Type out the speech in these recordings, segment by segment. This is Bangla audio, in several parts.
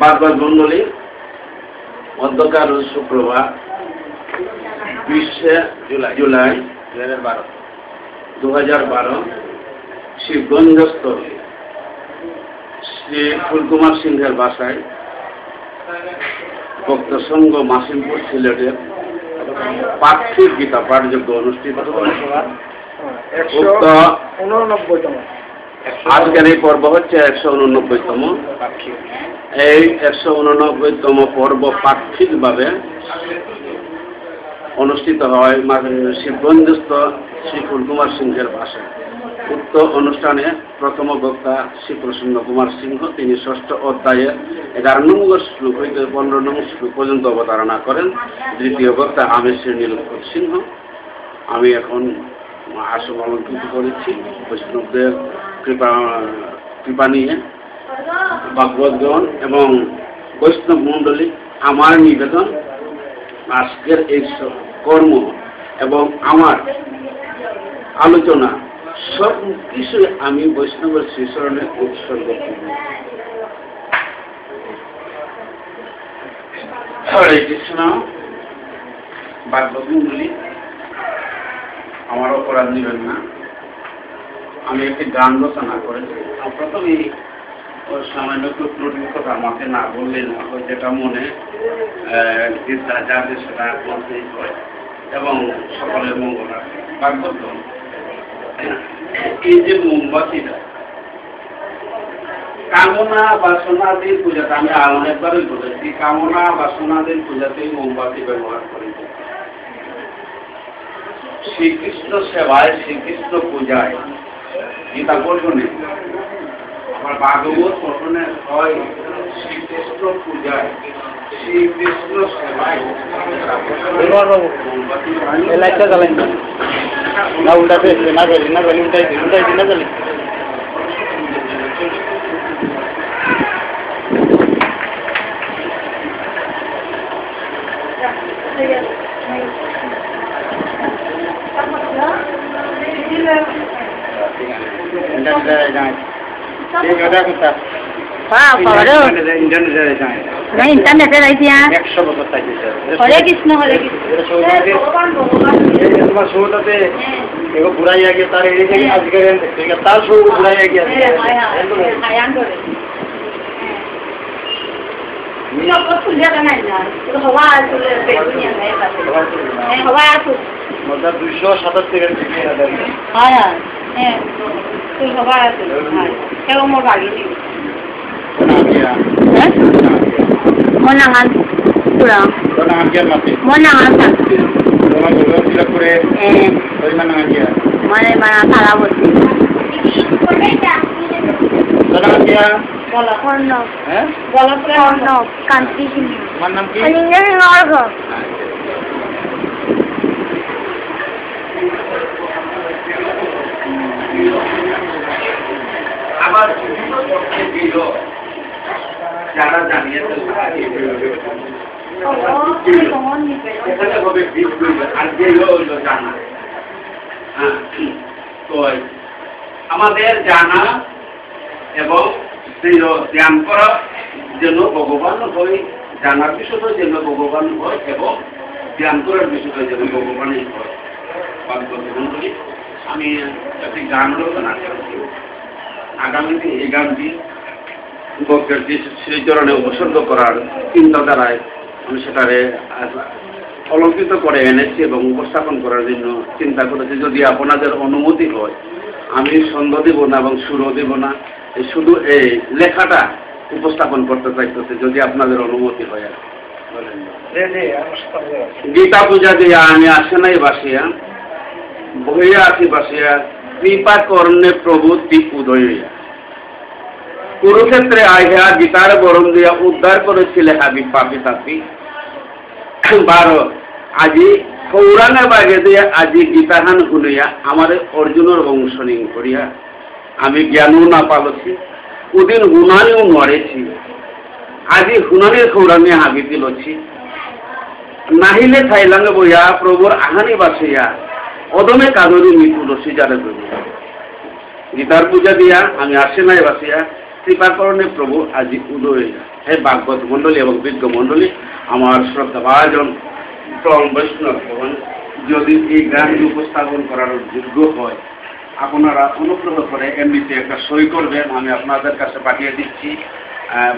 ভাগবত মন্ডলী অধ্যকার শুক্রবার 20 জুলাই 2012 শিবগঞ্জস্থ শ্রী ফুলকুমার সিংহের বাসায় ভক্ত সংঘ মাসিমপুর সিলেটের পাক্ষিক গীতা পাঠযোগ্য অনুষ্ঠিত আজকের এই পর্ব হচ্ছে 189তম। এই 189তম পর্ব পাক্ষিকভাবে অনুষ্ঠিত হয় শিবগঞ্জস্থ শ্রী ফুলকুমার সিংহের বাসায়। উক্ত অনুষ্ঠানে প্রথম বক্তা শ্রী প্রসন্ন কুমার সিংহ, তিনি 6ষ্ঠ অধ্যায়ে 11 নম্বর শ্লোক হইতে 15 নম্বর শ্লোক পর্যন্ত অবতারণা করেন। দ্বিতীয় বক্তা আমের শ্রী নীলকর সিংহ। আমি এখন আসন অলঙ্কৃত করেছি বৈষ্ণবদের কৃপা নিয়ে। ভাগবতগণ এবং বৈষ্ণব মণ্ডলী, আমার নিবেদন আজকের এই কর্ম এবং আমার আলোচনা সব কিছুই আমি বৈষ্ণবের শ্রীচরণে উৎসর্গ করব। হরে কৃষ্ণ। ভাগবত মণ্ডলী, আমার অপরাধ নেবেন না, আমি একটি গান রচনা করেছি। প্রথমেই সামান্য একটু ত্রুটির কথা আমাকে না বললে না হয়, যেটা মনে যাতে সেটা বলতেই হয় এবং সকলের মঙ্গল আছে। ভাগবত এই যে মোমবাতিটা কামনা বাসনাদের পূজাতে, আমি অনেকবারই বলেছি, কামনা বাসনাদের পূজাতেই মোমবাতি ব্যবহার করি। শ্রীকৃষ্ণ সেবায়, শ্রীকৃষ্ণ পূজায়, গীতা পঠনে, আমার ভাগবত পঠনে হয় শ্রীকৃষ্ণ পূজায়, শ্রীকৃষ্ণ সেবায় ইন্টারনেটে হরে কৃষ্ণ হরে তোমার সৌটাতে এগো বুড়াইয়া গিয়ে তার এদিকে আজকে তার সৌ বুড়াইয়া গিয়ে Monangan kurang. Monangan dia mati. Monangan tak. Orang dulu tidak kure. Dari mana dia? Mana salah buat. Monangan dia. Bola kono. Bola kono. Kanti sini. Mana ki? Palingnya ngorgo. আবার ভিডিও যারা জানিয়েছেন এখানে হবে আর যেগুলো হইলো জানা। তো আমাদের জানা এবং ধ্যান করা যেন ভগবান হয়, জানার বিষয়টা যেন ভগবান হয় এবং ধ্যান করার বিষয়টা যেন ভগবানই হয়। বলি আমি একটি গান রচনা করেছি। আগামীতে এই গানটি ভক্তের শ্রীচরণে উপসর্গ করার চিন্তাধারায় আমি সেটারে অলঙ্কৃত করে এনেছি এবং উপস্থাপন করার জন্য চিন্তা করেছি। যদি আপনাদের অনুমতি হয়, আমি ছন্দ দেব না এবং সুরও দেব না, শুধু এই লেখাটা উপস্থাপন করতে চাইতেছে, যদি আপনাদের অনুমতি হয়। গীতা পূজা দিয়া আমি আসে নাই বাসিয়া, বহিয়া আছি বাসিয়া, কৃপা কর্ণে প্রভু দীপ উদয় হইয়া, কুরুক্ষেত্রে আহিয়া গীতার বরণ দিয়া উদ্ধার করেছিলে হাবি পাপি তাপি। 12 আজি সৌরাঙ্গা বাগে দিয়া আজি গীতাহান শুনিয়া আমার অর্জুনের বংশ নিং করিয়া, আমি জ্ঞানও না পালছি ওদিন হুনানিও নড়েছি, আজি হুনানির সৌরাঙ্গে হাবি দিলছি। নাহিলে থাইলাঙ্গে বইয়া প্রভুর আহানি বাসিয়া, অদমে কাদরি মৃত্যু রসি যারে গিতার পূজা দিয়া আমি আসে নাই বাসিয়া, কৃপাকরণে প্রভু আজি উদয় হে ভাগবত মণ্ডলী এবং বিজ্ঞ মণ্ডলী আমার শ্রদ্ধাভাজন পরম বৈষ্ণব ভগবান যদি এই গানটি উপস্থাপন করার যোগ্য হয় আপনারা অনুগ্রহ করে এমনিতে একটা সই করবেন, আমি আপনাদের কাছে পাঠিয়ে দিচ্ছি।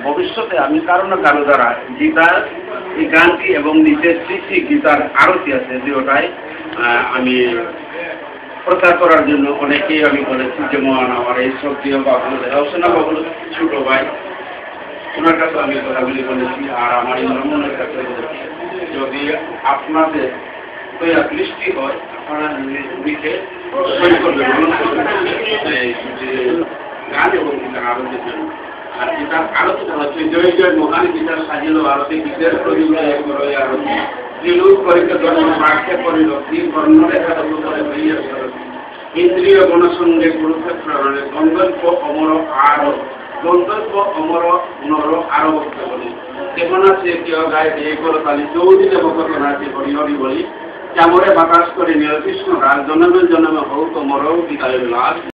ভবিষ্যতে আমি কারো না কারো দ্বারা গীতার এই গানটি এবং নিচের শ্রী গীতার আরতি আছে দুটাই আমি প্রচার করার জন্য অনেকেই আমি বলেছি, যেমন আমার এই শ্রদ্ধেয় বাবুল হোসেনা বাবুল ছোট ভাই, ওনার কাছে আমি কথাগুলি বলেছি, আর আমার ইন্দ্রমনের কাছে বলেছি। যদি আপনাদের দৃষ্টি হয় আপনারা লিখে সই করবেন গান এবং গীতার আরতির জন্য। আর গীতার আরতি হচ্ছে জয় জয় মহান গীতার সাজিল আরতি গীতের প্রতিগুলো আরতি বিলুপ করিতে ধর্ম বাক্যে করিল কি বর্ণরেখা করে হইয়া ইন্দ্রিয় গণসঙ্গে কুরুক্ষেত্র গন্তব্য অমর আরো গন্তব্য অমর নর আরো বক্ত বলি যেমন আছে কেউ গায়ে দিয়ে করো তালি চৌধুরী দেবকত নাচে হরি হরি বলি চামরে বাতাস করে নীলকৃষ্ণ রাজ জনমে জনমে হৌ তো মরৌ বিকালে লাশ